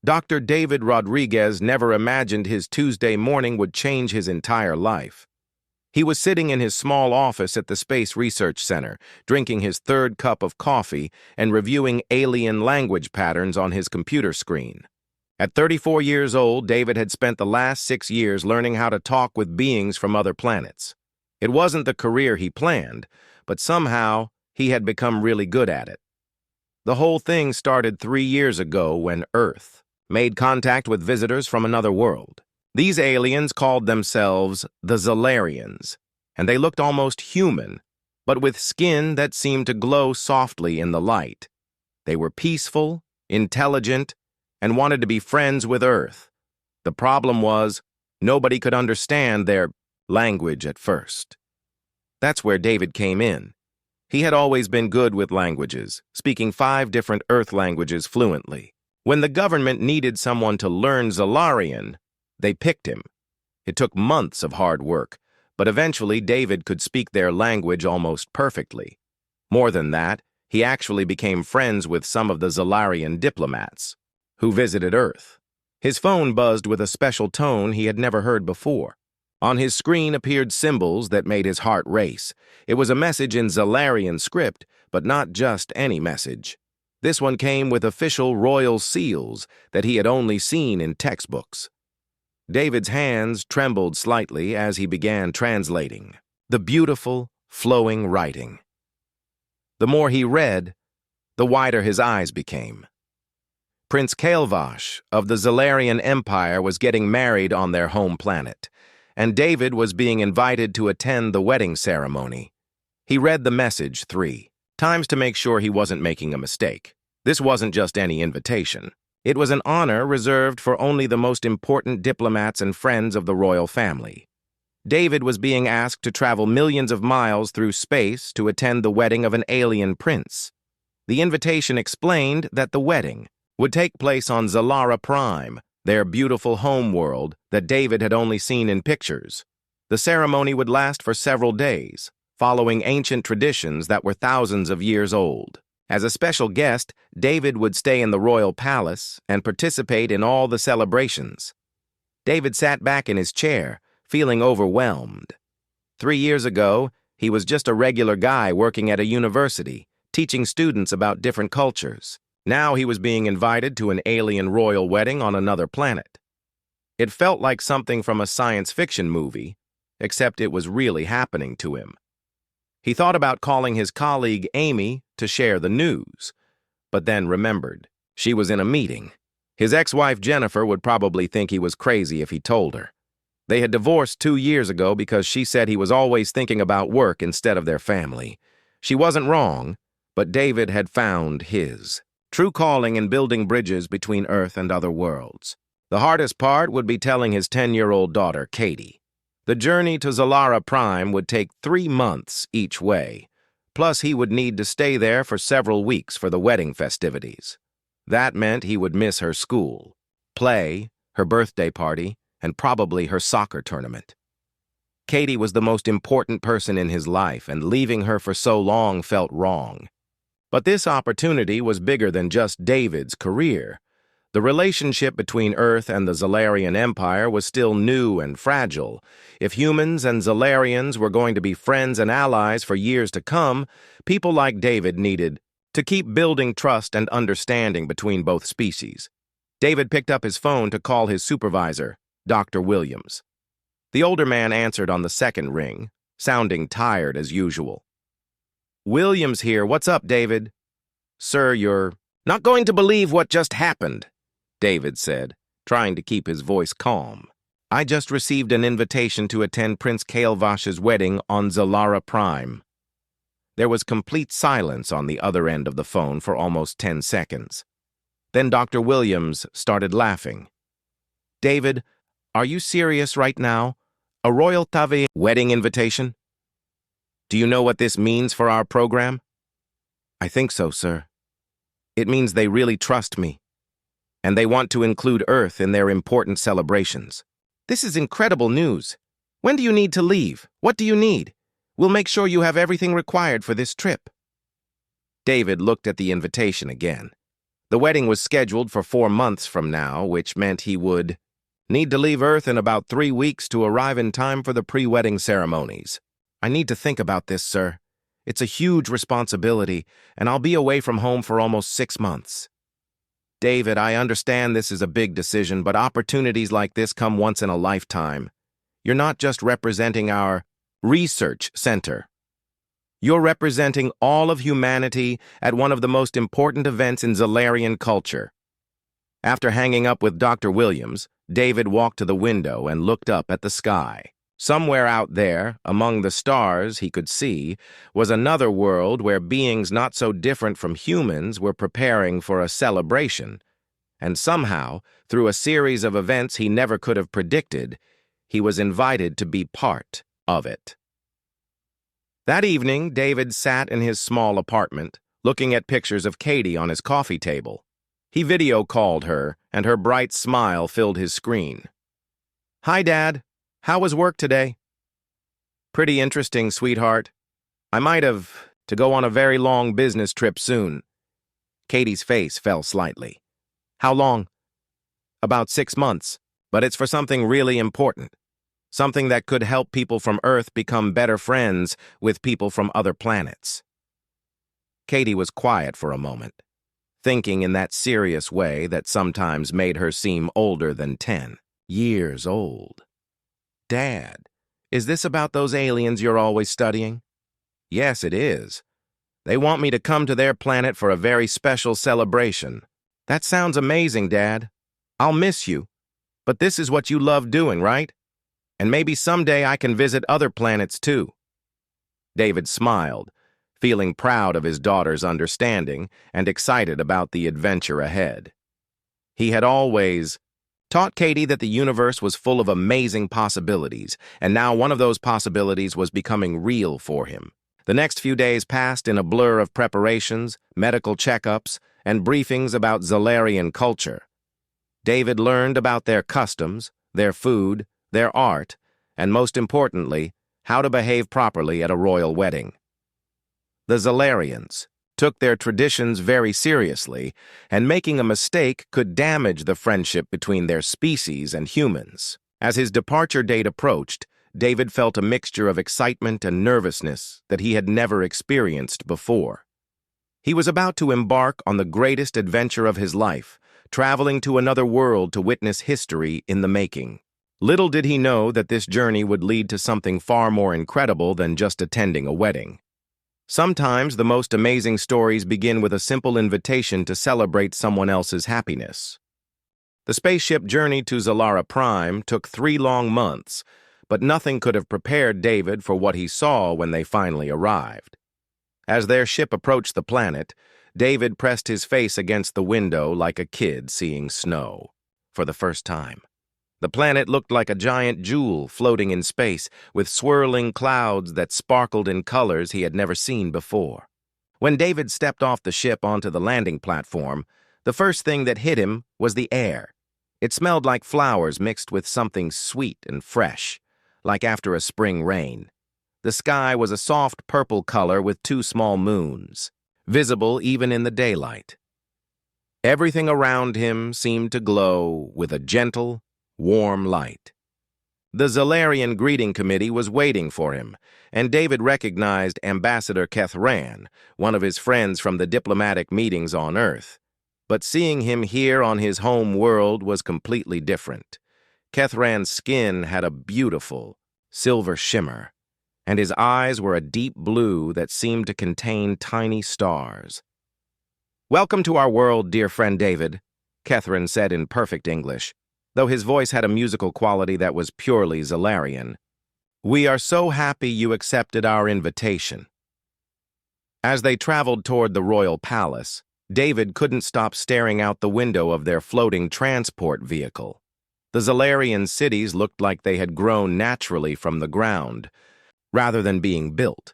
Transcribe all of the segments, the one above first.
Dr. David Rodriguez never imagined his Tuesday morning would change his entire life. He was sitting in his small office at the Space Research Center, drinking his third cup of coffee and reviewing alien language patterns on his computer screen. At 34 years old, David had spent the last 6 years learning how to talk with beings from other planets. It wasn't the career he planned, but somehow he had become really good at it. The whole thing started 3 years ago when Earth made contact with visitors from another world. These aliens called themselves the Zalarians, and they looked almost human, but with skin that seemed to glow softly in the light. They were peaceful, intelligent, and wanted to be friends with Earth. The problem was, nobody could understand their language at first. That's where David came in. He had always been good with languages, speaking 5 different Earth languages fluently. When the government needed someone to learn Zalarian, they picked him. It took months of hard work, but eventually David could speak their language almost perfectly. More than that, he actually became friends with some of the Zalarian diplomats who visited Earth. His phone buzzed with a special tone he had never heard before. On his screen appeared symbols that made his heart race. It was a message in Zalarian script, but not just any message. This one came with official royal seals that he had only seen in textbooks. David's hands trembled slightly as he began translating the beautiful, flowing writing. The more he read, the wider his eyes became. Prince Kael'vash of the Zalarian Empire was getting married on their home planet, and David was being invited to attend the wedding ceremony. He read the message 3 times to make sure he wasn't making a mistake. This wasn't just any invitation. It was an honor reserved for only the most important diplomats and friends of the royal family. David was being asked to travel millions of miles through space to attend the wedding of an alien prince. The invitation explained that the wedding would take place on Zara Prime, their beautiful home world that David had only seen in pictures. The ceremony would last for several days, following ancient traditions that were thousands of years old. As a special guest, David would stay in the royal palace and participate in all the celebrations. David sat back in his chair, feeling overwhelmed. 3 years ago, he was just a regular guy working at a university, teaching students about different cultures. Now he was being invited to an alien royal wedding on another planet. It felt like something from a science fiction movie, except it was really happening to him. He thought about calling his colleague Amy to share the news, but then remembered she was in a meeting. His ex-wife Jennifer would probably think he was crazy if he told her. They had divorced 2 years ago because she said he was always thinking about work instead of their family. She wasn't wrong, but David had found his true calling in building bridges between Earth and other worlds. The hardest part would be telling his 10-year-old daughter, Katie. The journey to Zara Prime would take 3 months each way, plus he would need to stay there for several weeks for the wedding festivities. That meant he would miss her school, play, her birthday party, and probably her soccer tournament. Katie was the most important person in his life, and leaving her for so long felt wrong. But this opportunity was bigger than just David's career. The relationship between Earth and the Zalarian Empire was still new and fragile. If humans and Zalarians were going to be friends and allies for years to come, people like David needed to keep building trust and understanding between both species. David picked up his phone to call his supervisor, Dr. Williams. The older man answered on the second ring, sounding tired as usual. "Williams here. What's up, David?" "Sir, you're not going to believe what just happened," David said, trying to keep his voice calm. "I just received an invitation to attend Prince Kael'vash's wedding on Zara Prime." There was complete silence on the other end of the phone for almost 10 seconds. Then Dr. Williams started laughing. "David, are you serious right now? A royal Tavi wedding invitation? Do you know what this means for our program?" "I think so, sir. It means they really trust me, and they want to include Earth in their important celebrations." "This is incredible news. When do you need to leave? What do you need? We'll make sure you have everything required for this trip." David looked at the invitation again. The wedding was scheduled for 4 months from now, which meant he would need to leave Earth in about 3 weeks to arrive in time for the pre-wedding ceremonies. I need to think about this, sir. It's a huge responsibility, and I'll be away from home for almost 6 months. David, I understand this is a big decision, but opportunities like this come once in a lifetime. You're not just representing our research center. You're representing all of humanity at one of the most important events in Zalarian culture. After hanging up with Dr. Williams, David walked to the window and looked up at the sky. Somewhere out there, among the stars he could see, was another world where beings not so different from humans were preparing for a celebration. And somehow, through a series of events he never could have predicted, he was invited to be part of it. That evening, David sat in his small apartment, looking at pictures of Katie on his coffee table. He video called her, and her bright smile filled his screen. "Hi, Dad. How was work today?" "Pretty interesting, sweetheart. I might have to go on a very long business trip soon." Katie's face fell slightly. "How long?" "About 6 months, but it's for something really important. Something that could help people from Earth become better friends with people from other planets." Katie was quiet for a moment, thinking in that serious way that sometimes made her seem older than 10 years old. "Dad, is this about those aliens you're always studying?" "Yes, it is. They want me to come to their planet for a very special celebration." "That sounds amazing, Dad. I'll miss you. But this is what you love doing, right? And maybe someday I can visit other planets too." David smiled, feeling proud of his daughter's understanding and excited about the adventure ahead. He had always taught Katie that the universe was full of amazing possibilities, and now one of those possibilities was becoming real for him. The next few days passed in a blur of preparations, medical checkups, and briefings about Zalarian culture. David learned about their customs, their food, their art, and most importantly, how to behave properly at a royal wedding. The Zalarians took their traditions very seriously, and making a mistake could damage the friendship between their species and humans. As his departure date approached, David felt a mixture of excitement and nervousness that he had never experienced before. He was about to embark on the greatest adventure of his life, traveling to another world to witness history in the making. Little did he know that this journey would lead to something far more incredible than just attending a wedding. Sometimes the most amazing stories begin with a simple invitation to celebrate someone else's happiness. The spaceship journey to Zalara Prime took 3 long months, but nothing could have prepared David for what he saw when they finally arrived. As their ship approached the planet, David pressed his face against the window like a kid seeing snow for the first time. The planet looked like a giant jewel floating in space, with swirling clouds that sparkled in colors he had never seen before. When David stepped off the ship onto the landing platform, the first thing that hit him was the air. It smelled like flowers mixed with something sweet and fresh, like after a spring rain. The sky was a soft purple color with 2 small moons, visible even in the daylight. Everything around him seemed to glow with a gentle, warm light. The Zalarian greeting committee was waiting for him, and David recognized Ambassador Kethran, one of his friends from the diplomatic meetings on Earth. But seeing him here on his home world was completely different. Kethran's skin had a beautiful, silver shimmer, and his eyes were a deep blue that seemed to contain tiny stars. "Welcome to our world, dear friend David," Kethran said in perfect English, though his voice had a musical quality that was purely Zalarian. "We are so happy you accepted our invitation." As they traveled toward the royal palace, David couldn't stop staring out the window of their floating transport vehicle. The Zalarian cities looked like they had grown naturally from the ground, rather than being built.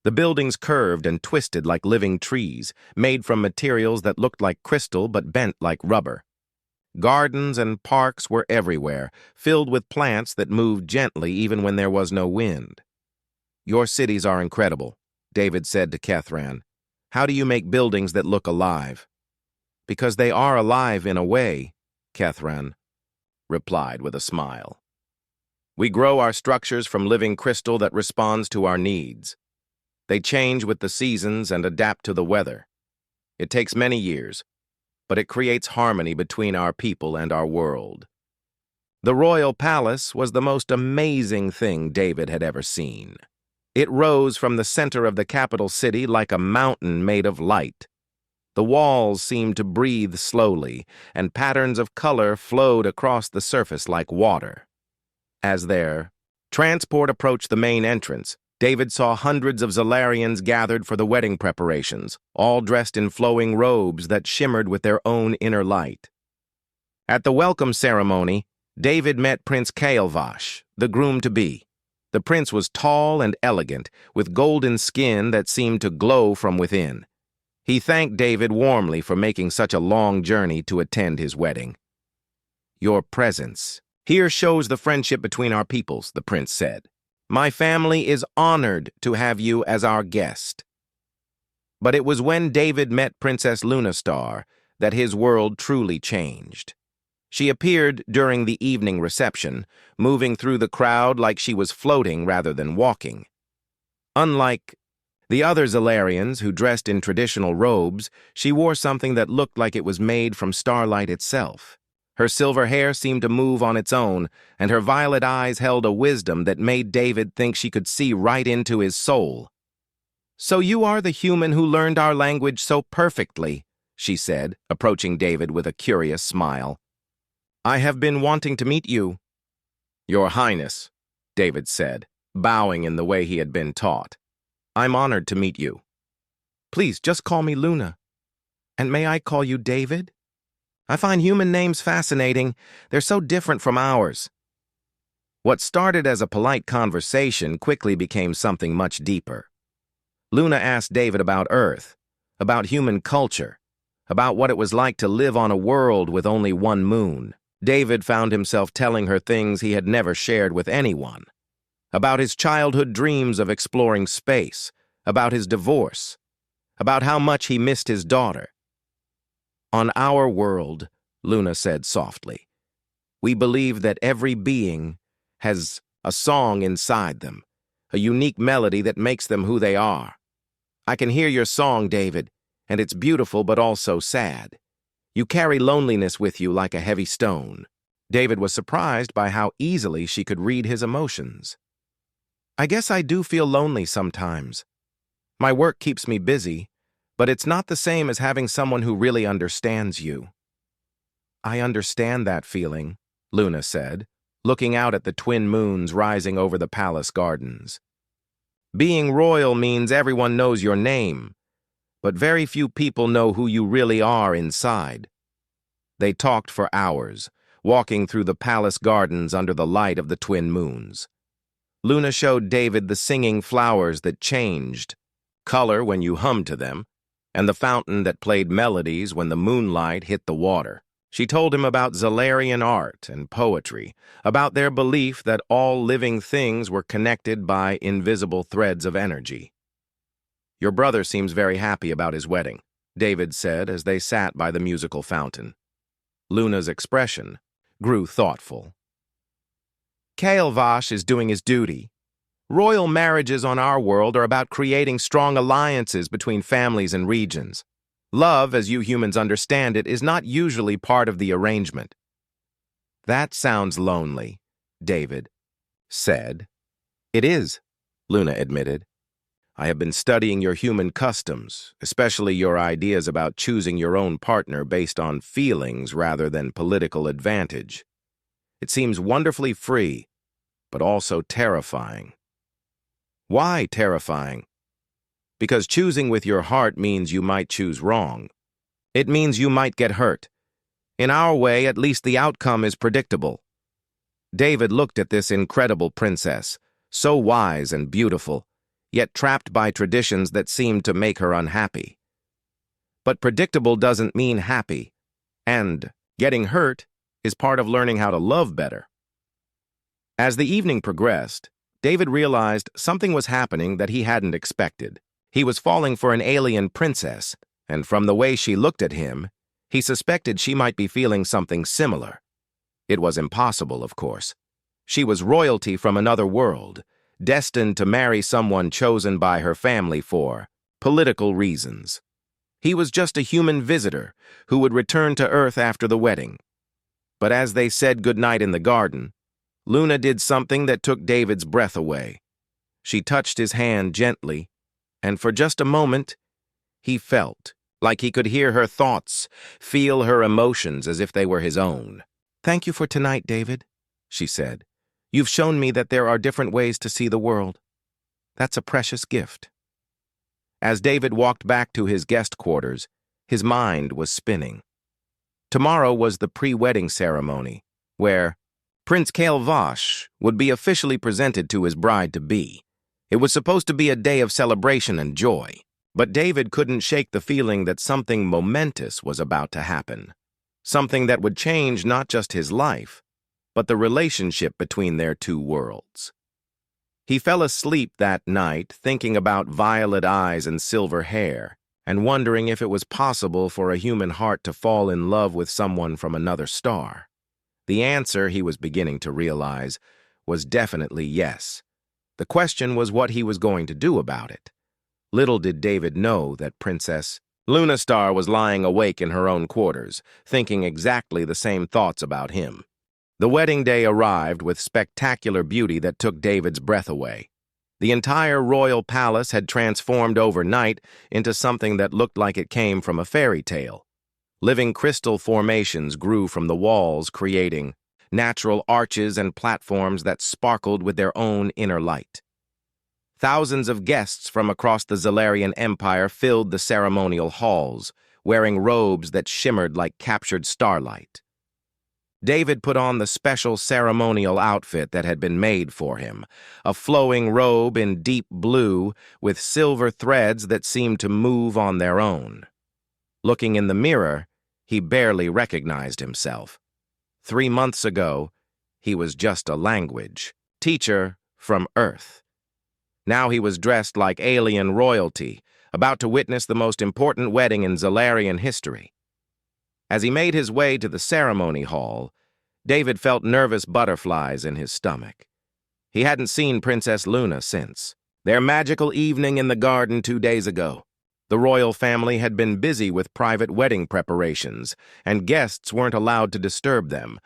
The buildings curved and twisted like living trees, made from materials that looked like crystal but bent like rubber. Gardens and parks were everywhere, filled with plants that moved gently even when there was no wind. "Your cities are incredible," David said to Kethran. "How do you make buildings that look alive?" Because they are alive in a way, Kethran replied with a smile. We grow our structures from living crystal that responds to our needs. They change with the seasons and adapt to the weather. It takes many years, but it creates harmony between our people and our world. The royal palace was the most amazing thing David had ever seen. It rose from the center of the capital city like a mountain made of light. The walls seemed to breathe slowly, and patterns of color flowed across the surface like water. As their transport approached the main entrance, David saw hundreds of Zalarians gathered for the wedding preparations, all dressed in flowing robes that shimmered with their own inner light. At the welcome ceremony, David met Prince Kael'vash, the groom-to-be. The prince was tall and elegant, with golden skin that seemed to glow from within. He thanked David warmly for making such a long journey to attend his wedding. Your presence here shows the friendship between our peoples, the prince said. My family is honored to have you as our guest. But it was when David met Princess Lunastar that his world truly changed. She appeared during the evening reception, moving through the crowd like she was floating rather than walking. Unlike the other Zalarians who dressed in traditional robes, she wore something that looked like it was made from starlight itself. Her silver hair seemed to move on its own, and her violet eyes held a wisdom that made David think she could see right into his soul. So you are the human who learned our language so perfectly, she said, approaching David with a curious smile. I have been wanting to meet you. Your Highness, David said, bowing in the way he had been taught. I'm honored to meet you. Please, just call me Luna. And may I call you David? I find human names fascinating. They're so different from ours. What started as a polite conversation quickly became something much deeper. Luna asked David about Earth, about human culture, about what it was like to live on a world with only one moon. David found himself telling her things he had never shared with anyone. About his childhood dreams of exploring space, about his divorce, about how much he missed his daughter. On our world, Luna said softly, we believe that every being has a song inside them, a unique melody that makes them who they are. I can hear your song, David, and it's beautiful but also sad. You carry loneliness with you like a heavy stone. David was surprised by how easily she could read his emotions. I guess I do feel lonely sometimes. My work keeps me busy, but it's not the same as having someone who really understands you. I understand that feeling, Luna said, looking out at the twin moons rising over the palace gardens. Being royal means everyone knows your name, but very few people know who you really are inside. They talked for hours, walking through the palace gardens under the light of the twin moons. Luna showed David the singing flowers that changed color when you hummed to them, and the fountain that played melodies when the moonlight hit the water. She told him about Zalarian art and poetry, about their belief that all living things were connected by invisible threads of energy. Your brother seems very happy about his wedding, David said as they sat by the musical fountain. Luna's expression grew thoughtful. Kael'vash is doing his duty. Royal marriages on our world are about creating strong alliances between families and regions. Love, as you humans understand it, is not usually part of the arrangement. That sounds lonely, David said. It is, Luna admitted. I have been studying your human customs, especially your ideas about choosing your own partner based on feelings rather than political advantage. It seems wonderfully free, but also terrifying. Why terrifying? Because choosing with your heart means you might choose wrong. It means you might get hurt. In our way, at least the outcome is predictable. David looked at this incredible princess, so wise and beautiful, yet trapped by traditions that seemed to make her unhappy. But predictable doesn't mean happy, and getting hurt is part of learning how to love better. As the evening progressed, David realized something was happening that he hadn't expected. He was falling for an alien princess, and from the way she looked at him, He suspected she might be feeling something similar. It was impossible, of course. She was royalty from another world, destined to marry someone chosen by her family for political reasons. He was just a human visitor who would return to Earth after the wedding. But as they said goodnight in the garden, Luna did something that took David's breath away. She touched his hand gently, and for just a moment, he felt like he could hear her thoughts, feel her emotions as if they were his own. "Thank you for tonight, David," she said. "You've shown me that there are different ways to see the world. That's a precious gift." As David walked back to his guest quarters, his mind was spinning. Tomorrow was the pre-wedding ceremony, where Prince Vash would be officially presented to his bride-to-be. It was supposed to be a day of celebration and joy, but David couldn't shake the feeling that something momentous was about to happen. Something that would change not just his life, but the relationship between their two worlds. He fell asleep that night thinking about violet eyes and silver hair, and wondering if it was possible for a human heart to fall in love with someone from another star. The answer, he was beginning to realize, was definitely yes. The question was what he was going to do about it. Little did David know that Princess Lunastar was lying awake in her own quarters, thinking exactly the same thoughts about him. The wedding day arrived with spectacular beauty that took David's breath away. The entire royal palace had transformed overnight into something that looked like it came from a fairy tale. Living crystal formations grew from the walls, creating natural arches and platforms that sparkled with their own inner light. Thousands of guests from across the Zalarian Empire filled the ceremonial halls, wearing robes that shimmered like captured starlight. David put on the special ceremonial outfit that had been made for him, a flowing robe in deep blue with silver threads that seemed to move on their own. Looking in the mirror, he barely recognized himself. 3 months ago, he was just a language teacher from Earth. Now he was dressed like alien royalty, about to witness the most important wedding in Zalarian history. As he made his way to the ceremony hall, David felt nervous butterflies in his stomach. He hadn't seen Princess Luna since their magical evening in the garden 2 days ago. The royal family had been busy with private wedding preparations, and guests weren't allowed to disturb them.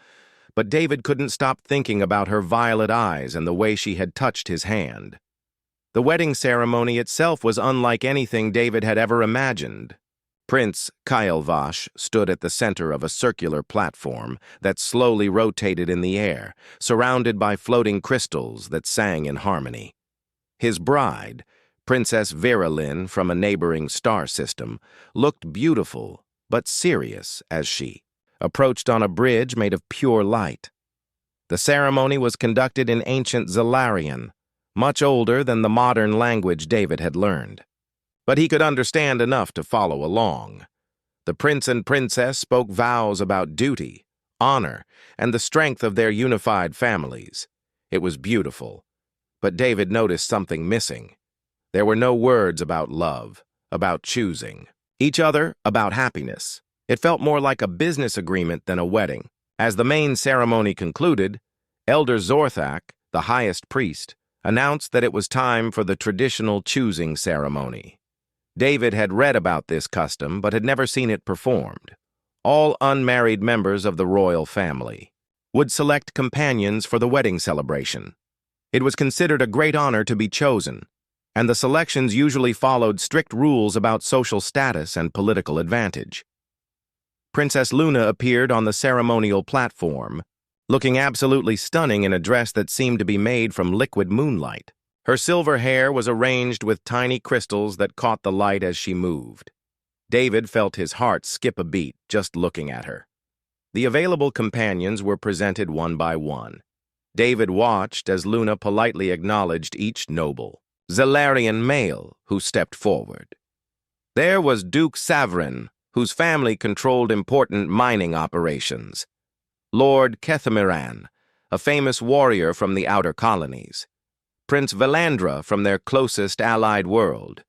But David couldn't stop thinking about her violet eyes and the way she had touched his hand. The wedding ceremony itself was unlike anything David had ever imagined. Prince Vash stood at the center of a circular platform that slowly rotated in the air, surrounded by floating crystals that sang in harmony. His bride, Princess Veralyn from a neighboring star system, looked beautiful but serious as she approached on a bridge made of pure light. The ceremony was conducted in ancient Zalarian, much older than the modern language David had learned. But he could understand enough to follow along. The prince and princess spoke vows about duty, honor, and the strength of their unified families. It was beautiful, but David noticed something missing. There were no words about love, about choosing each other, about happiness. It felt more like a business agreement than a wedding. As the main ceremony concluded, Elder Zorthak, the highest priest, announced that it was time for the traditional choosing ceremony. David had read about this custom but had never seen it performed. All unmarried members of the royal family would select companions for the wedding celebration. It was considered a great honor to be chosen, and the selections usually followed strict rules about social status and political advantage. Princess Luna appeared on the ceremonial platform, looking absolutely stunning in a dress that seemed to be made from liquid moonlight. Her silver hair was arranged with tiny crystals that caught the light as she moved. David felt his heart skip a beat just looking at her. The available companions were presented one by one. David watched as Luna politely acknowledged each noble Zalarian male who stepped forward. There was Duke Savrin, whose family controlled important mining operations. Lord Kethamiran, a famous warrior from the outer colonies. Prince Valandra from their closest allied world.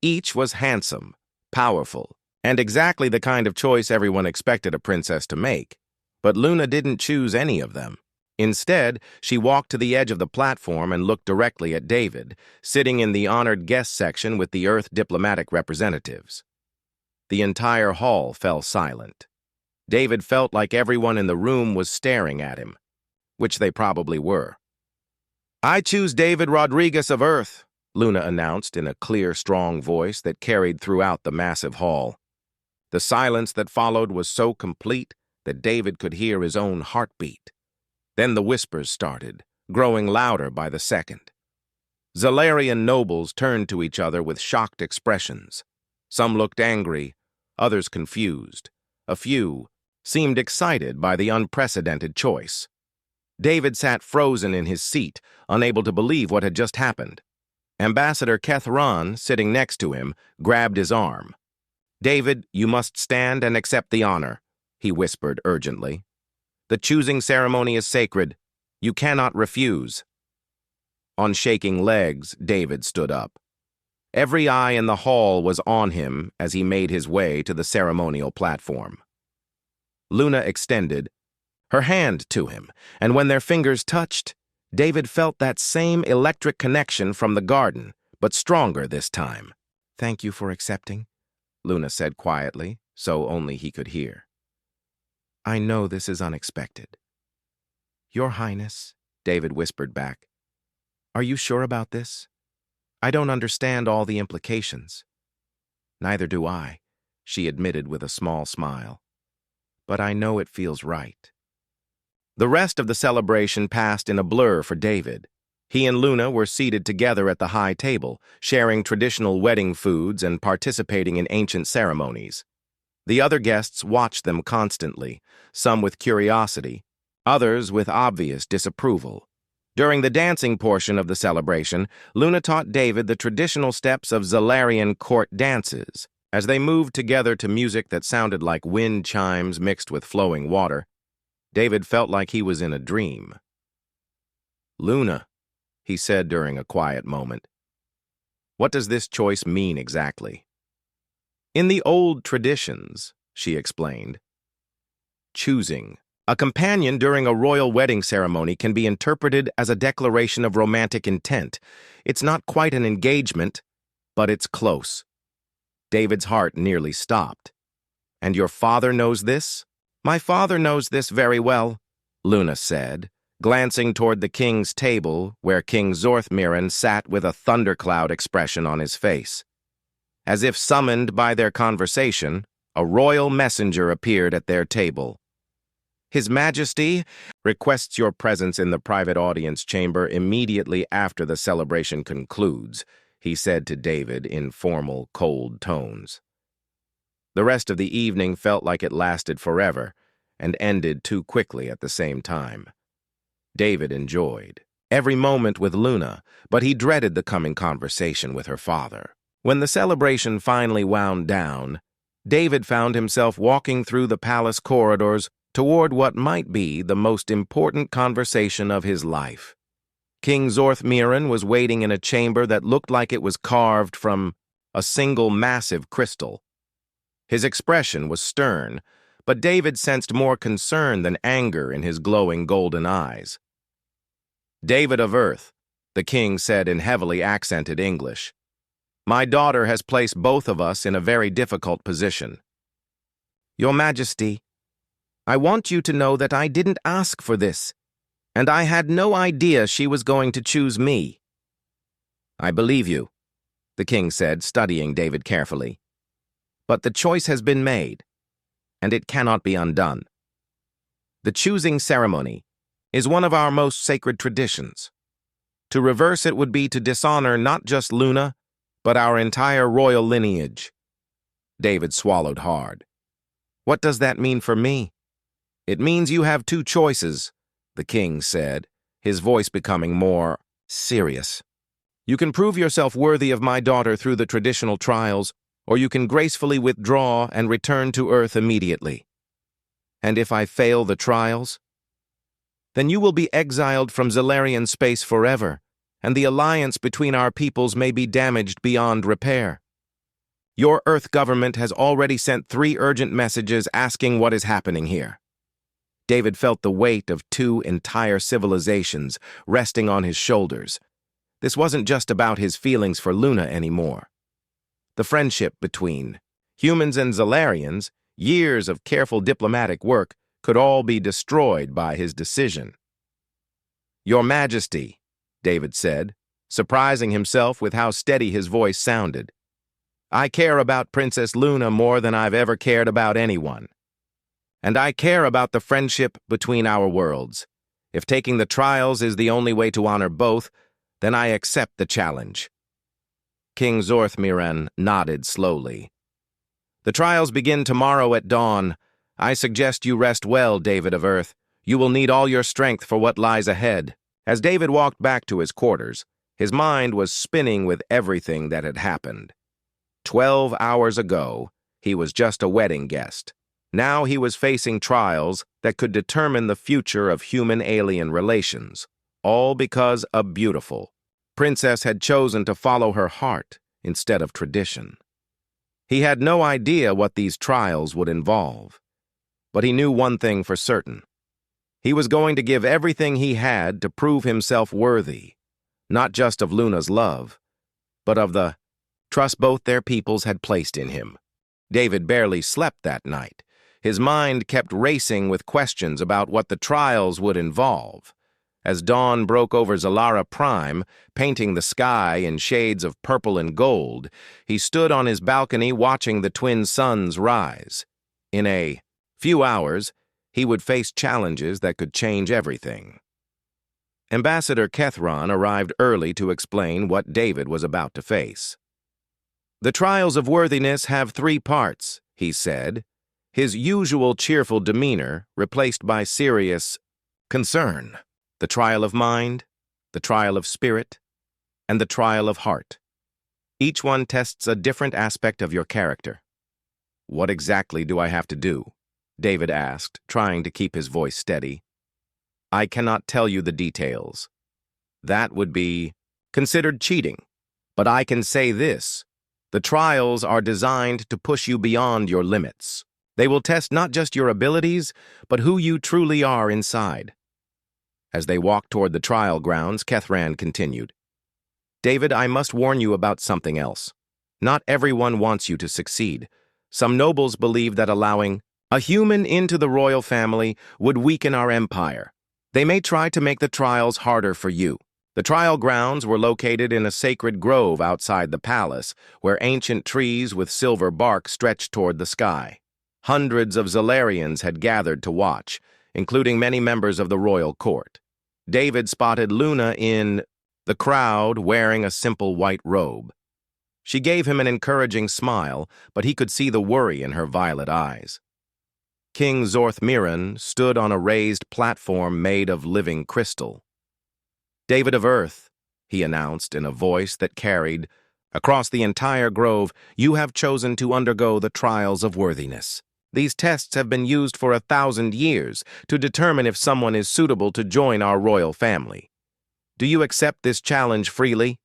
Each was handsome, powerful, And exactly the kind of choice everyone expected a princess to make. But Luna didn't choose any of them. Instead, she walked to the edge of the platform and looked directly at David, sitting in the honored guest section with the Earth diplomatic representatives. The entire hall fell silent. David felt like everyone in the room was staring at him, which they probably were. "I choose David Rodriguez of Earth," Luna announced in a clear, strong voice that carried throughout the massive hall. The silence that followed was so complete that David could hear his own heartbeat. Then the whispers started, growing louder by the second. Zalarian nobles turned to each other with shocked expressions. Some looked angry, others confused. A few seemed excited by the unprecedented choice. David sat frozen in his seat, unable to believe what had just happened. Ambassador Kethran, sitting next to him, grabbed his arm. "David, you must stand and accept the honor," he whispered urgently. "The choosing ceremony is sacred. You cannot refuse." On shaking legs, David stood up. Every eye in the hall was on him as he made his way to the ceremonial platform. Luna extended her hand to him, and when their fingers touched, David felt that same electric connection from the garden, but stronger this time. "Thank you for accepting," Luna said quietly, so only he could hear. "I know this is unexpected." "Your Highness," David whispered back. "Are you sure about this? I don't understand all the implications." "Neither do I," she admitted with a small smile. "But I know it feels right." The rest of the celebration passed in a blur for David. He and Luna were seated together at the high table, sharing traditional wedding foods and participating in ancient ceremonies. The other guests watched them constantly, some with curiosity, others with obvious disapproval. During the dancing portion of the celebration, Luna taught David the traditional steps of Zalarian court dances. As they moved together to music that sounded like wind chimes mixed with flowing water, David felt like he was in a dream. "Luna," he said during a quiet moment, "what does this choice mean exactly?" "In the old traditions," she explained, choosing a companion during a royal wedding ceremony can be interpreted as a declaration of romantic intent. It's not quite an engagement, but it's close. David's heart nearly stopped. "And your father knows this?" "My father knows this very well," Luna said, glancing toward the king's table where King Zorthmiran sat with a thundercloud expression on his face. As if summoned by their conversation, a royal messenger appeared at their table. "His Majesty requests your presence in the private audience chamber immediately after the celebration concludes," he said to David in formal, cold tones. The rest of the evening felt like it lasted forever and ended too quickly at the same time. David enjoyed every moment with Luna, but he dreaded the coming conversation with her father. When the celebration finally wound down, David found himself walking through the palace corridors toward what might be the most important conversation of his life. King Zorthmiran was waiting in a chamber that looked like it was carved from a single massive crystal. His expression was stern, but David sensed more concern than anger in his glowing golden eyes. "David of Earth," the king said in heavily accented English, "my daughter has placed both of us in a very difficult position." "Your Majesty, I want you to know that I didn't ask for this, and I had no idea she was going to choose me." "I believe you," the king said, studying David carefully. "But the choice has been made, and it cannot be undone. The choosing ceremony is one of our most sacred traditions. To reverse it would be to dishonor not just Luna, but our entire royal lineage." David swallowed hard. "What does that mean for me?" "It means you have two choices," the king said, his voice becoming more serious. "You can prove yourself worthy of my daughter through the traditional trials, or you can gracefully withdraw and return to Earth immediately. And if I fail the trials, then you will be exiled from Zalarian space forever, and the alliance between our peoples may be damaged beyond repair. Your Earth government has already sent 3 urgent messages asking what is happening here. David felt the weight of 2 entire civilizations resting on his shoulders. This wasn't just about his feelings for Luna anymore. The friendship between humans and Zalarians, years of careful diplomatic work, could all be destroyed by his decision. "Your Majesty," David said, surprising himself with how steady his voice sounded. "I care about Princess Luna more than I've ever cared about anyone. And I care about the friendship between our worlds. If taking the trials is the only way to honor both, then I accept the challenge." King Zorthmiran nodded slowly. "The trials begin tomorrow at dawn. I suggest you rest well, David of Earth. You will need all your strength for what lies ahead." As David walked back to his quarters, his mind was spinning with everything that had happened. 12 hours ago, he was just a wedding guest. Now he was facing trials that could determine the future of human-alien relations, all because a beautiful princess had chosen to follow her heart instead of tradition. He had no idea what these trials would involve, but he knew one thing for certain. He was going to give everything he had to prove himself worthy, not just of Luna's love, but of the trust both their peoples had placed in him. David barely slept that night. His mind kept racing with questions about what the trials would involve. As dawn broke over Zalara Prime, painting the sky in shades of purple and gold, he stood on his balcony watching the twin suns rise. In a few hours, he would face challenges that could change everything. Ambassador Kethron arrived early to explain what David was about to face. "The trials of worthiness have 3 parts," he said, his usual cheerful demeanor replaced by serious concern. "The trial of mind, the trial of spirit, and the trial of heart. Each one tests a different aspect of your character." "What exactly do I have to do?" David asked, trying to keep his voice steady. "I cannot tell you the details. That would be considered cheating. But I can say this: the trials are designed to push you beyond your limits. They will test not just your abilities, but who you truly are inside." As they walked toward the trial grounds, Kethran continued, "David, I must warn you about something else. Not everyone wants you to succeed. Some nobles believe that allowing a human into the royal family would weaken our empire. They may try to make the trials harder for you." The trial grounds were located in a sacred grove outside the palace, where ancient trees with silver bark stretched toward the sky. Hundreds of Zalarians had gathered to watch, including many members of the royal court. David spotted Luna in the crowd wearing a simple white robe. She gave him an encouraging smile, but he could see the worry in her violet eyes. King Zorthmiran stood on a raised platform made of living crystal. "David of Earth," he announced in a voice that carried across the entire grove, "you have chosen to undergo the trials of worthiness. These tests have been used for 1,000 years to determine if someone is suitable to join our royal family. Do you accept this challenge freely?"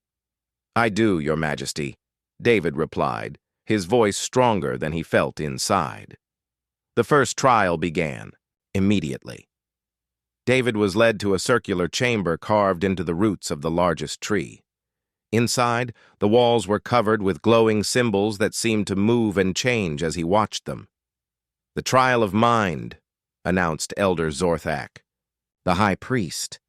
"I do, Your Majesty," David replied, his voice stronger than he felt inside. The first trial began immediately. David was led to a circular chamber carved into the roots of the largest tree. Inside, the walls were covered with glowing symbols that seemed to move and change as he watched them. "The trial of mind," announced Elder Zorthak, the high priest.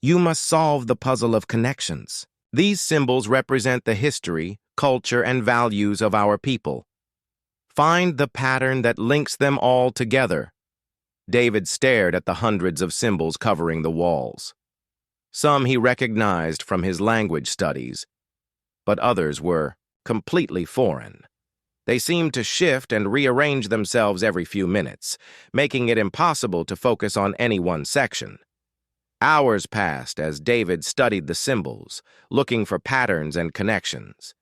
"You must solve the puzzle of connections. These symbols represent the history, culture, and values of our people. Find the pattern that links them all together." David stared at the hundreds of symbols covering the walls. Some he recognized from his language studies, but others were completely foreign. They seemed to shift and rearrange themselves every few minutes, making it impossible to focus on any one section. Hours passed as David studied the symbols, looking for patterns and connections.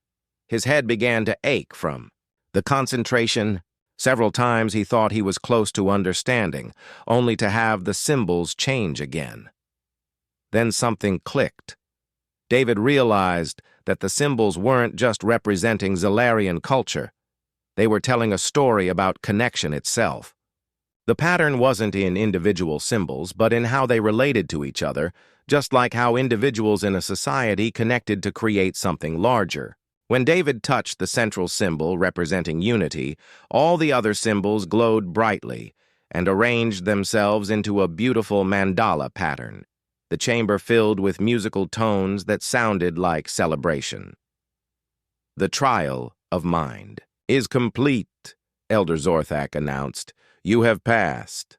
His head began to ache from the concentration. Several times he thought he was close to understanding, only to have the symbols change again. Then something clicked. David realized that the symbols weren't just representing Zalarian culture. They were telling a story about connection itself. The pattern wasn't in individual symbols, but in how they related to each other, just like how individuals in a society connected to create something larger. When David touched the central symbol representing unity, all the other symbols glowed brightly and arranged themselves into a beautiful mandala pattern, the chamber filled with musical tones that sounded like celebration. The trial of mind is complete, Elder Zorthak announced. You have passed.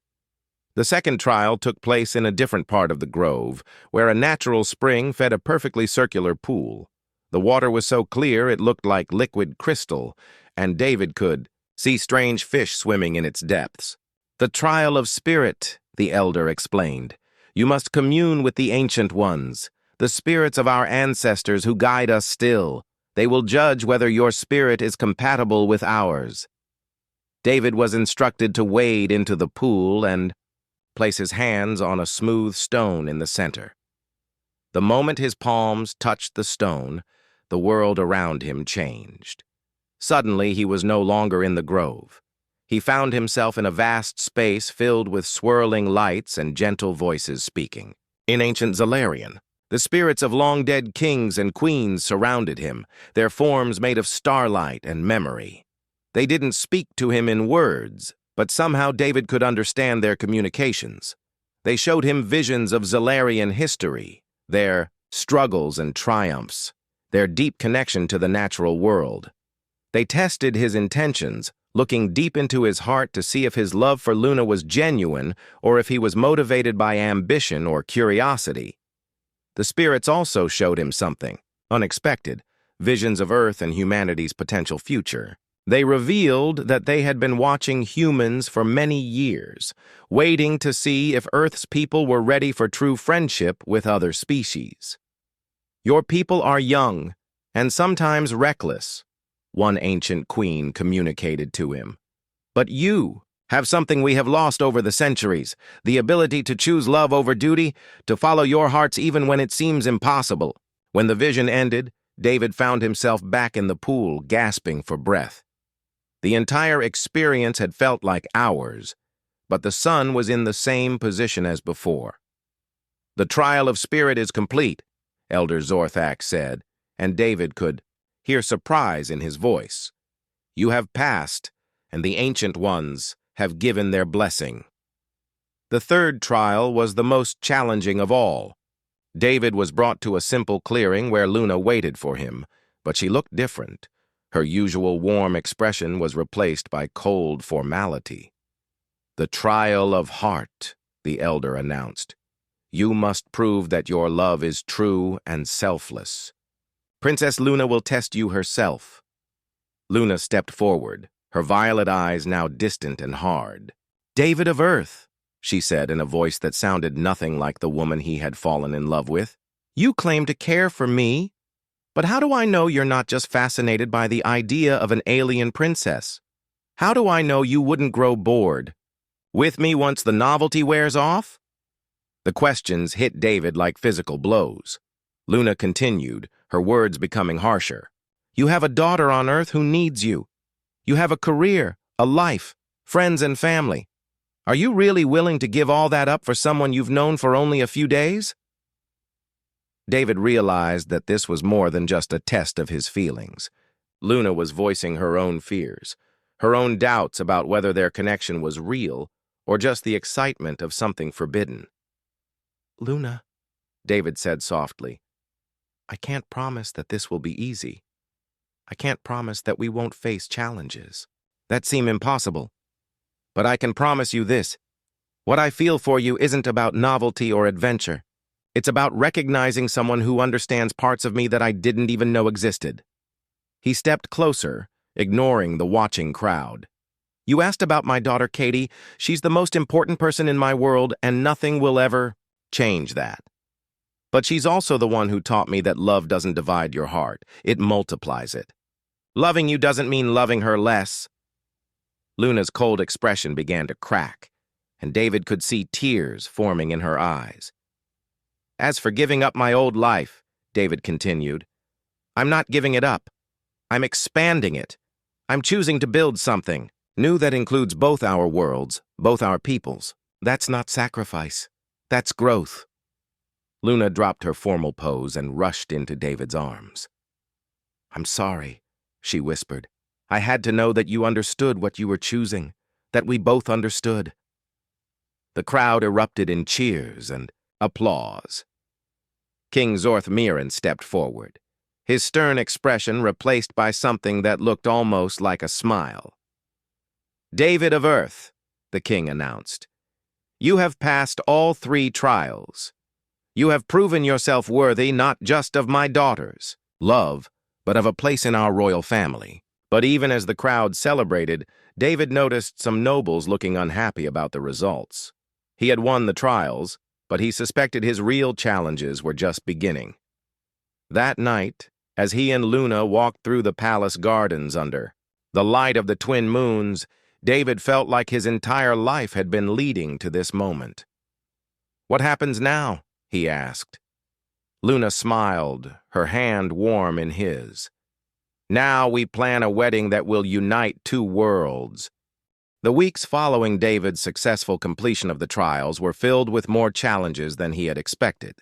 The second trial took place in a different part of the grove, where a natural spring fed a perfectly circular pool. The water was so clear it looked like liquid crystal, and David could see strange fish swimming in its depths. The trial of spirit, the elder explained. You must commune with the ancient ones, the spirits of our ancestors who guide us still. They will judge whether your spirit is compatible with ours. David was instructed to wade into the pool and place his hands on a smooth stone in the center. The moment his palms touched the stone, the world around him changed. Suddenly, he was no longer in the grove. He found himself in a vast space filled with swirling lights and gentle voices speaking. In ancient Zalarian, the spirits of long-dead kings and queens surrounded him, their forms made of starlight and memory. They didn't speak to him in words, but somehow David could understand their communications. They showed him visions of Zalarian history, their struggles and triumphs, their deep connection to the natural world. They tested his intentions, looking deep into his heart to see if his love for Luna was genuine or if he was motivated by ambition or curiosity. The spirits also showed him something unexpected, visions of Earth and humanity's potential future. They revealed that they had been watching humans for many years, waiting to see if Earth's people were ready for true friendship with other species. Your people are young and sometimes reckless, one ancient queen communicated to him. But you have something we have lost over the centuries, the ability to choose love over duty, to follow your hearts even when it seems impossible. When the vision ended, David found himself back in the pool, gasping for breath. The entire experience had felt like hours, but the sun was in the same position as before. The trial of spirit is complete, Elder Zorthak said, and David could hear surprise in his voice. You have passed, and the ancient ones have given their blessing. The third trial was the most challenging of all. David was brought to a simple clearing where Luna waited for him, but she looked different. Her usual warm expression was replaced by cold formality. The trial of heart, the elder announced. You must prove that your love is true and selfless. Princess Luna will test you herself. Luna stepped forward, her violet eyes now distant and hard. David of Earth, she said in a voice that sounded nothing like the woman he had fallen in love with. You claim to care for me, but how do I know you're not just fascinated by the idea of an alien princess? How do I know you wouldn't grow bored with me once the novelty wears off? The questions hit David like physical blows. Luna continued, her words becoming harsher. You have a daughter on Earth who needs you. You have a career, a life, friends and family. Are you really willing to give all that up for someone you've known for only a few days? David realized that this was more than just a test of his feelings. Luna was voicing her own fears, her own doubts about whether their connection was real or just the excitement of something forbidden. Luna, David said softly, I can't promise that this will be easy. I can't promise that we won't face challenges that seem impossible. But I can promise you this. What I feel for you isn't about novelty or adventure. It's about recognizing someone who understands parts of me that I didn't even know existed. He stepped closer, ignoring the watching crowd. You asked about my daughter Katie. She's the most important person in my world, and nothing will ever change that. But she's also the one who taught me that love doesn't divide your heart. It multiplies it. Loving you doesn't mean loving her less. Luna's cold expression began to crack, and David could see tears forming in her eyes. As for giving up my old life, David continued, I'm not giving it up. I'm expanding it. I'm choosing to build something new that includes both our worlds, both our peoples. That's not sacrifice. That's growth. Luna dropped her formal pose and rushed into David's arms. I'm sorry, she whispered. I had to know that you understood what you were choosing, that we both understood. The crowd erupted in cheers and applause. King Zorthmiran stepped forward, his stern expression replaced by something that looked almost like a smile. David of Earth, the king announced, you have passed all 3 trials. You have proven yourself worthy not just of my daughter's love, but of a place in our royal family. But even as the crowd celebrated, David noticed some nobles looking unhappy about the results. He had won the trials, but he suspected his real challenges were just beginning. That night, as he and Luna walked through the palace gardens under the light of the twin moons, David felt like his entire life had been leading to this moment. What happens now? He asked. Luna smiled, her hand warm in his. Now we plan a wedding that will unite 2 worlds. The weeks following David's successful completion of the trials were filled with more challenges than he had expected.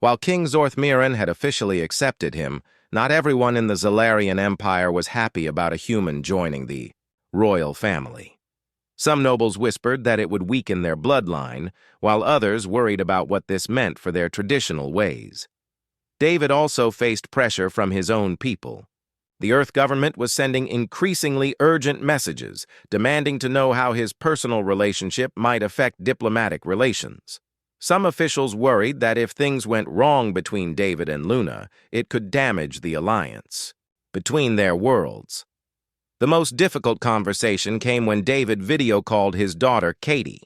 While King Zorthmiran had officially accepted him, not everyone in the Zalarian Empire was happy about a human joining the royal family. Some nobles whispered that it would weaken their bloodline, while others worried about what this meant for their traditional ways. David also faced pressure from his own people. The Earth government was sending increasingly urgent messages, demanding to know how his personal relationship might affect diplomatic relations. Some officials worried that if things went wrong between David and Luna, it could damage the alliance between their worlds. The most difficult conversation came when David video called his daughter, Katie.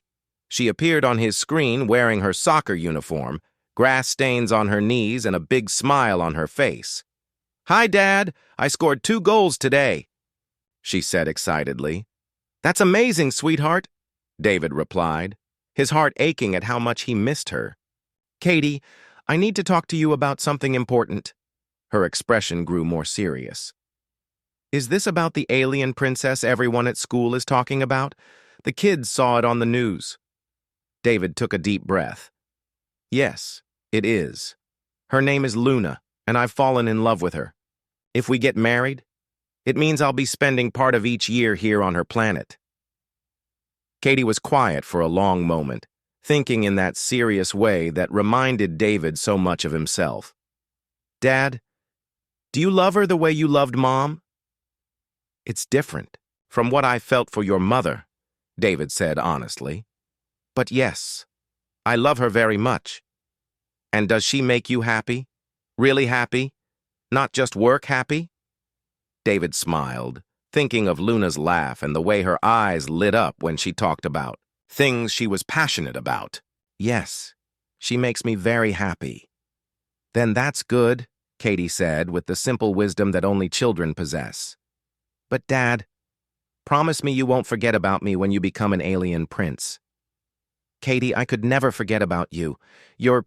She appeared on his screen wearing her soccer uniform, grass stains on her knees and a big smile on her face. Hi, Dad. I scored 2 goals today, she said excitedly. That's amazing, sweetheart, David replied, his heart aching at how much he missed her. Katie, I need to talk to you about something important. Her expression grew more serious. Is this about the alien princess everyone at school is talking about? The kids saw it on the news. David took a deep breath. Yes, it is. Her name is Luna, and I've fallen in love with her. If we get married, it means I'll be spending part of each year here on her planet. Katie was quiet for a long moment, thinking in that serious way that reminded David so much of himself. Dad, do you love her the way you loved Mom? It's different from what I felt for your mother, David said honestly. But yes, I love her very much. And does she make you happy? Really happy? Not just work happy? David smiled, thinking of Luna's laugh and the way her eyes lit up when she talked about things she was passionate about. Yes, she makes me very happy. Then that's good, Katie said with the simple wisdom that only children possess. But Dad, promise me you won't forget about me when you become an alien prince. Katie, I could never forget about you. You're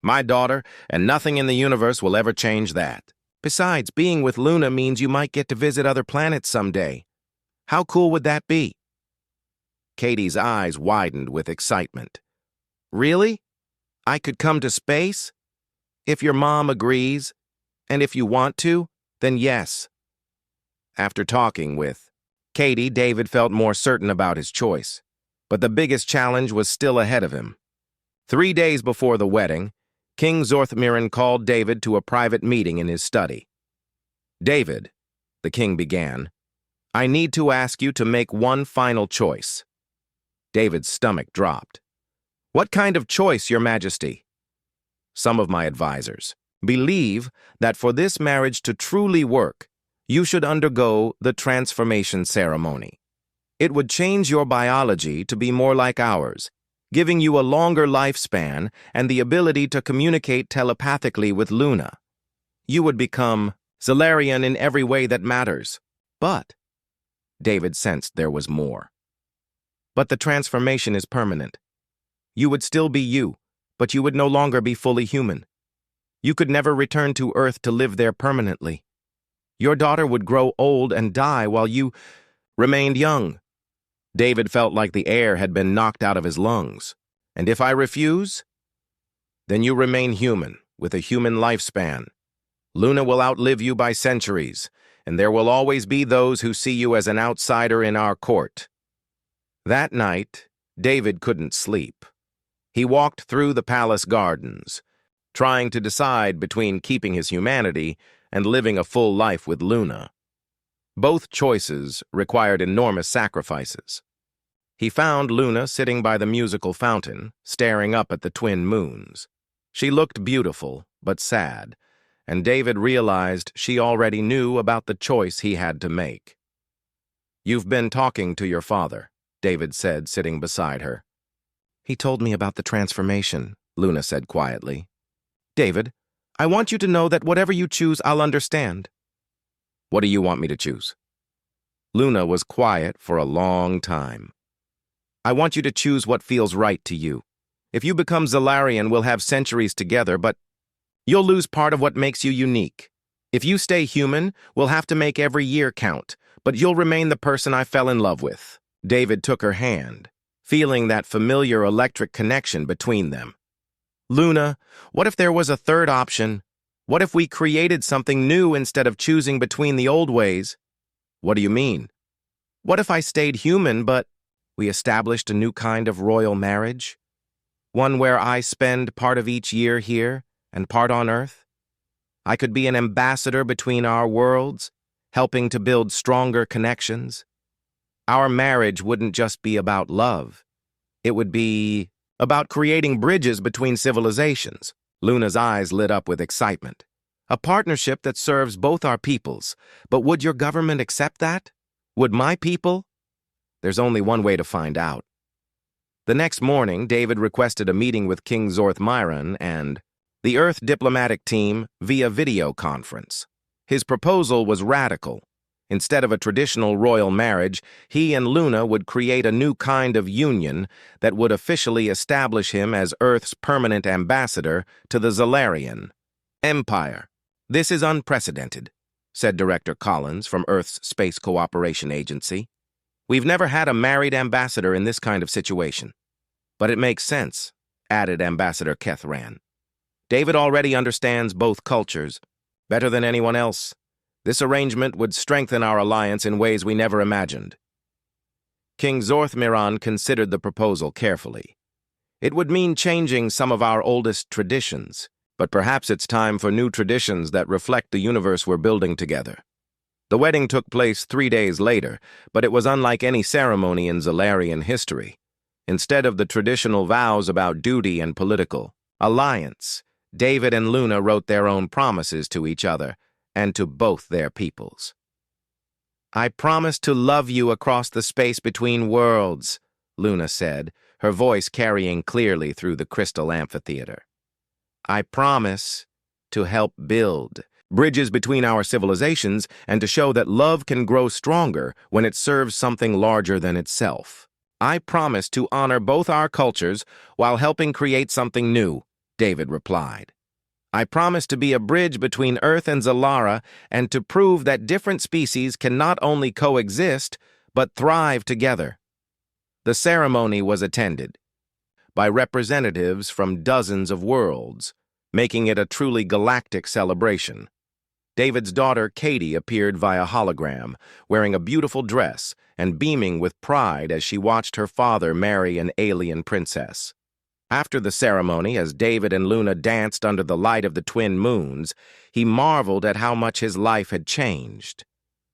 my daughter, and nothing in the universe will ever change that. Besides, being with Luna means you might get to visit other planets someday. How cool would that be? Katie's eyes widened with excitement. Really? I could come to space? If your mom agrees, and if you want to, then yes. After talking with Katie, David felt more certain about his choice. But the biggest challenge was still ahead of him. 3 days before the wedding, King Zorthmiran called David to a private meeting in his study. David, the king began, I need to ask you to make one final choice. David's stomach dropped. What kind of choice, Your Majesty? Some of my advisors believe that for this marriage to truly work, you should undergo the transformation ceremony. It would change your biology to be more like ours, giving you a longer lifespan and the ability to communicate telepathically with Luna. You would become Zalarian in every way that matters. But David sensed there was more. But the transformation is permanent. You would still be you, but you would no longer be fully human. You could never return to Earth to live there permanently. Your daughter would grow old and die while you remained young. David felt like the air had been knocked out of his lungs. And if I refuse? Then you remain human, with a human lifespan. Luna will outlive you by centuries, and there will always be those who see you as an outsider in our court. That night, David couldn't sleep. He walked through the palace gardens, trying to decide between keeping his humanity and living a full life with Luna. Both choices required enormous sacrifices. He found Luna sitting by the musical fountain, staring up at the twin moons. She looked beautiful, but sad, and David realized she already knew about the choice he had to make. "You've been talking to your father," David said, sitting beside her. "He told me about the transformation," Luna said quietly. "David, I want you to know that whatever you choose, I'll understand." "What do you want me to choose?" Luna was quiet for a long time. "I want you to choose what feels right to you. If you become Zalarian, we'll have centuries together, but you'll lose part of what makes you unique. If you stay human, we'll have to make every year count, but you'll remain the person I fell in love with." David took her hand, feeling that familiar electric connection between them. "Luna, what if there was a third option? What if we created something new instead of choosing between the old ways?" "What do you mean?" "What if I stayed human, but we established a new kind of royal marriage? One where I spend part of each year here and part on Earth? I could be an ambassador between our worlds, helping to build stronger connections. Our marriage wouldn't just be about love. It would be about creating bridges between civilizations." Luna's eyes lit up with excitement. "A partnership that serves both our peoples. But would your government accept that? Would my people?" "There's only one way to find out." The next morning, David requested a meeting with King Zorth and the Earth diplomatic team via video conference. His proposal was radical. Instead of a traditional royal marriage, he and Luna would create a new kind of union that would officially establish him as Earth's permanent ambassador to the Zalarian Empire. "This is unprecedented," said Director Collins from Earth's Space Cooperation Agency. "We've never had a married ambassador in this kind of situation." "But it makes sense," added Ambassador Kethran. "David already understands both cultures better than anyone else. This arrangement would strengthen our alliance in ways we never imagined." King Zorth considered the proposal carefully. "It would mean changing some of our oldest traditions, but perhaps it's time for new traditions that reflect the universe we're building together." The wedding took place 3 days later, but it was unlike any ceremony in Zalarian history. Instead of the traditional vows about duty and political alliance, David and Luna wrote their own promises to each other and to both their peoples. "I promise to love you across the space between worlds," Luna said, her voice carrying clearly through the crystal amphitheater. "I promise to help build bridges between our civilizations and to show that love can grow stronger when it serves something larger than itself. I promise to honor both our cultures while helping create something new," David replied. "I promise to be a bridge between Earth and Zalara and to prove that different species can not only coexist, but thrive together." The ceremony was attended by representatives from dozens of worlds, making it a truly galactic celebration. David's daughter, Katie, appeared via hologram, wearing a beautiful dress and beaming with pride as she watched her father marry an alien princess. After the ceremony, as David and Luna danced under the light of the twin moons, he marveled at how much his life had changed.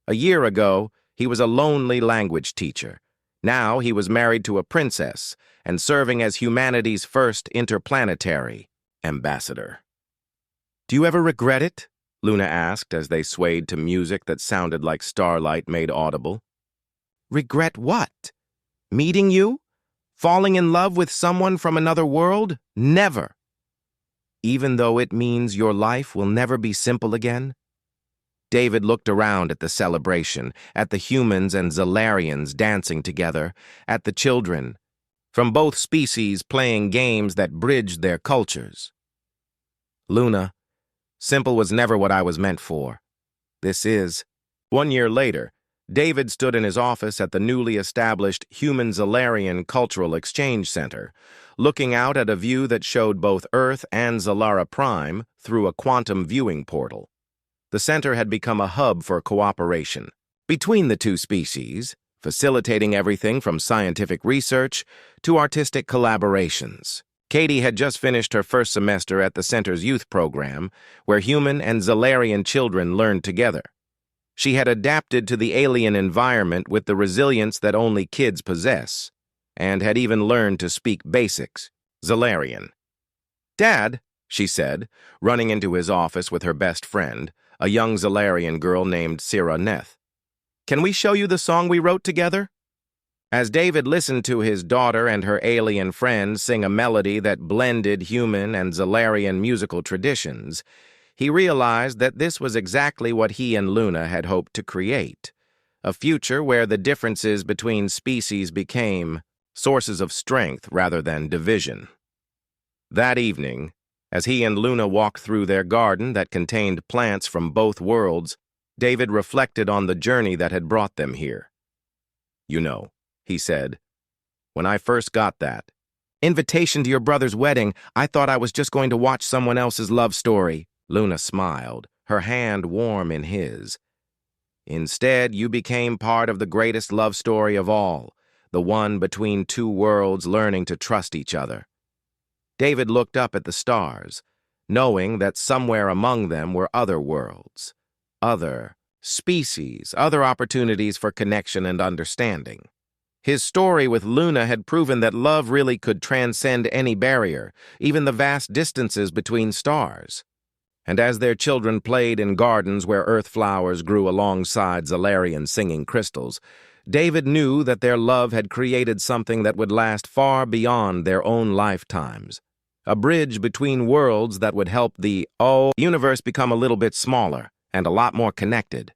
A year ago, he was a lonely language teacher. Now he was married to a princess and serving as humanity's first interplanetary ambassador. "Do you ever regret it?" Luna asked as they swayed to music that sounded like starlight made audible. "Regret what? Meeting you? Falling in love with someone from another world? Never. Even though it means your life will never be simple again?" David looked around at the celebration, at the humans and Zalarians dancing together, at the children from both species playing games that bridged their cultures. "Luna, simple was never what I was meant for. This is. 1 year later, David stood in his office at the newly established Human-Zalarian Cultural Exchange Center, looking out at a view that showed both Earth and Zalara Prime through a quantum viewing portal. The center had become a hub for cooperation between the two species, facilitating everything from scientific research to artistic collaborations. Katie had just finished her first semester at the center's youth program, where human and Zalarian children learned together. She had adapted to the alien environment with the resilience that only kids possess, and had even learned to speak basics, Zalarian. "Dad," she said, running into his office with her best friend, a young Zalarian girl named Sira Neth. "Can we show you the song we wrote together?" As David listened to his daughter and her alien friend sing a melody that blended human and Zalarian musical traditions, he realized that this was exactly what he and Luna had hoped to create, a future where the differences between species became sources of strength rather than division. That evening, as he and Luna walked through their garden that contained plants from both worlds, David reflected on the journey that had brought them here. "You know," he said, "when I first got that invitation to your brother's wedding, I thought I was just going to watch someone else's love story." Luna smiled, her hand warm in his. "Instead, you became part of the greatest love story of all, the one between two worlds learning to trust each other." David looked up at the stars, knowing that somewhere among them were other worlds, other species, other opportunities for connection and understanding. His story with Luna had proven that love really could transcend any barrier, even the vast distances between stars. And as their children played in gardens where earth flowers grew alongside Zalarian singing crystals, David knew that their love had created something that would last far beyond their own lifetimes, a bridge between worlds that would help the universe become a little bit smaller and a lot more connected.